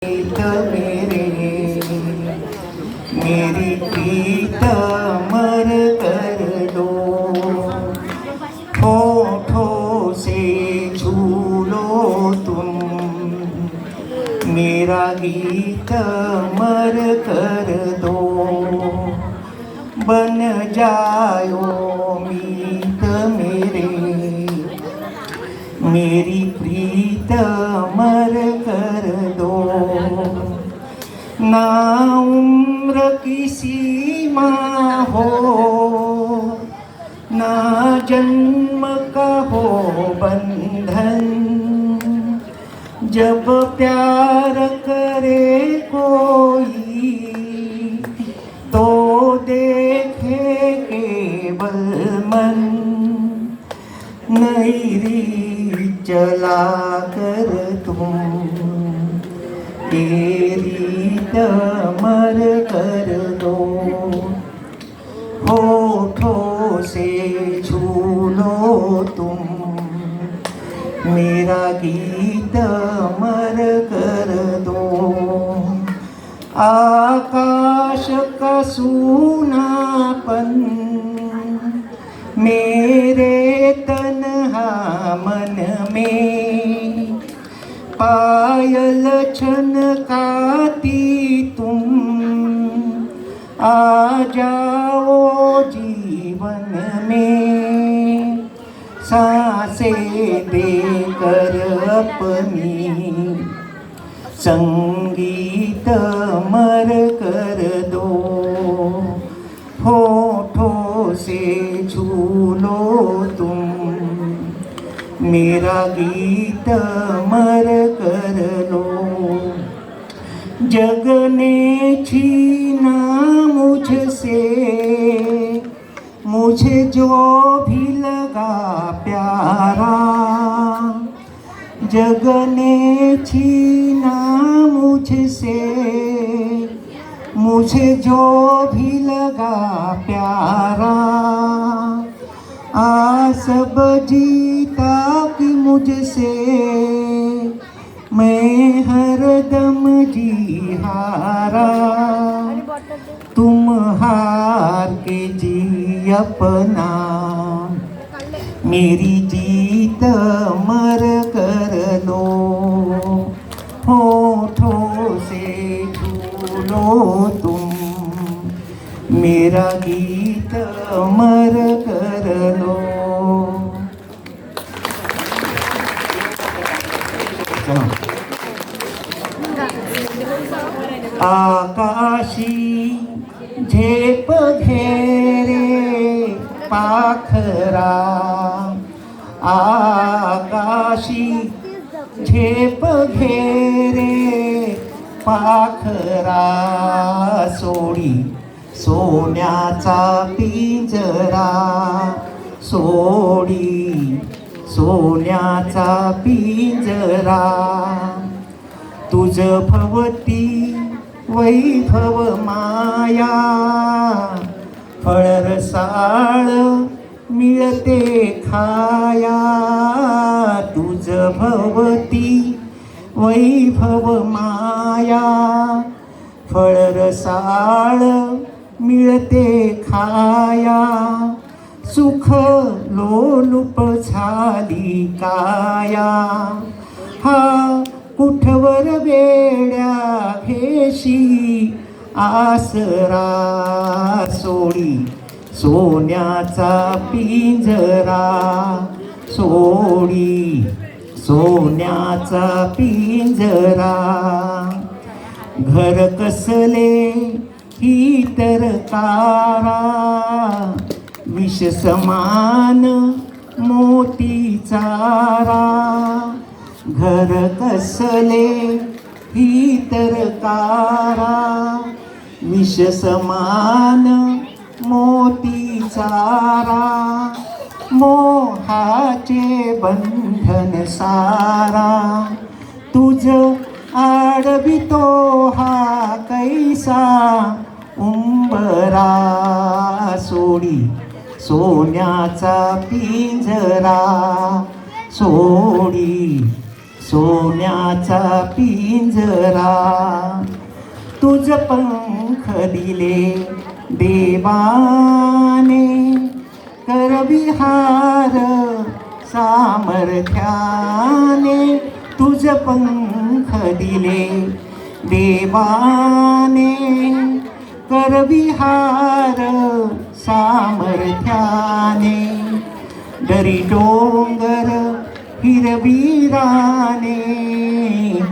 मेरे मेरी प्रीत अमर कर दो, होठों से छू लो तुम, मेरा गीत अमर कर दो, बन जाओ मीत मेरे, मेरी प्रीत अमर कर दो। ना उम्र की सीमा हो, ना जन्म का हो बंधन, जब प्यार करे कोई तो देखे केवल मन, नैरी चला कर तुम, तेरी तमर कर दो, होठों से छू लो तुम, मेरा गीत अमर कर दो। आकाश का सूनापन मेरे तन्हा मन में, पायल छनकाती तुम, आ जाओ जीवन में, सांसें देकर अपनी, संगीत अमर कर दो, होठों से छू लो तुम, मेरा गीत अमर कर लो। जग ने छीना मुझसे मुझे जो भी लगा प्यारा, जग ने छीना मुझसे मुझे जो भी लगा प्यारा, आ सब जीता कि मुझसे मैं हरदम जी हारा, तुम हार के जी अपना, मेरी जीत अमर कर लो, होठों से छू लो तुम, मेरा गीत अमर कर लो। आकाशी झेप घेरे पाखरा, आकाशी झेप घेरे पाखरा, सोडी सोन्याचा पिंजरा, सोडी सोन्याचा पिंजरा, तुझ भवती वैभव माया, फळरसाळ मिळते खाया, तुझ भवती वैभव माया, फळरसाळ मिळते खाया, सुख लोलुप झाली काया, हा कुठवर वेड्या भेशी आसरा, सोडी सोन्याचा पिंजरा, सोडी सोन्याचा पिंजरा, घर कसले ही तर तारा, विष समान मोती चारा, घर कसले ही तर तारा, विष समान मोती चारा, मोहाचे बंधन सारा, तुझ आडवितो हा कैसा उंबरा, सोडी सोन्याचा पिंजरा, सोडी सोन्याचा पिंजरा तुझ पंख दिले देवाने करविहार सामर्थ्याने तुझ पंख दिले देवाने करविहार सामर्थ्याने दरी डोंगर हिरवीराने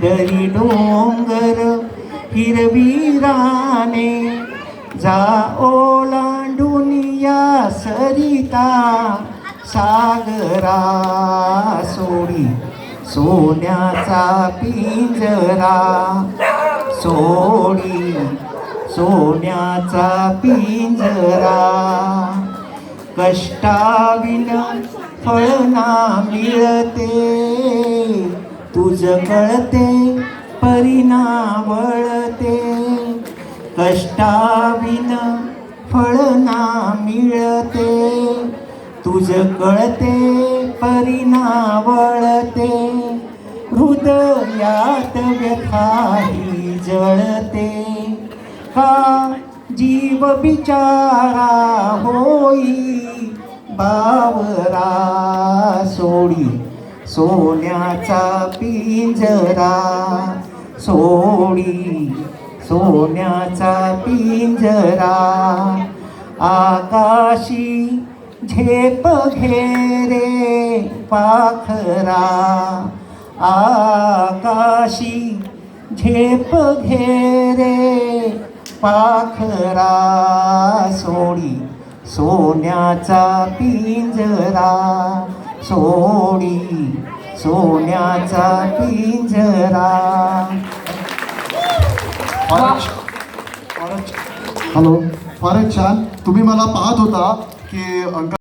दरी डोंगर हिरवीराने जा ओलांडून या सरिता सागरा सोडी सोन्याचा पिंजरा सोडी सोन्याचा पिंजरा कष्टाविन फळ ना मिळते तुझ कळते परिणा वळते कष्टाविन फळ ना मिळते तुझ कळते परिणा वळते हृदयात व्यथाही जळते का जीव बिचारा होई बावरा सोडी सोन्याचा पिंजरा सोडी सोन्याचा पिंजरा आकाशी झेप घेरे पाखरा आकाशी झेप घेरे पाखरा सोडी सोन्याचा पिंजरा सोडी सोन्याचा पिंजरा. हॅलो, फारच छान. तुम्ही मला पाहत होता की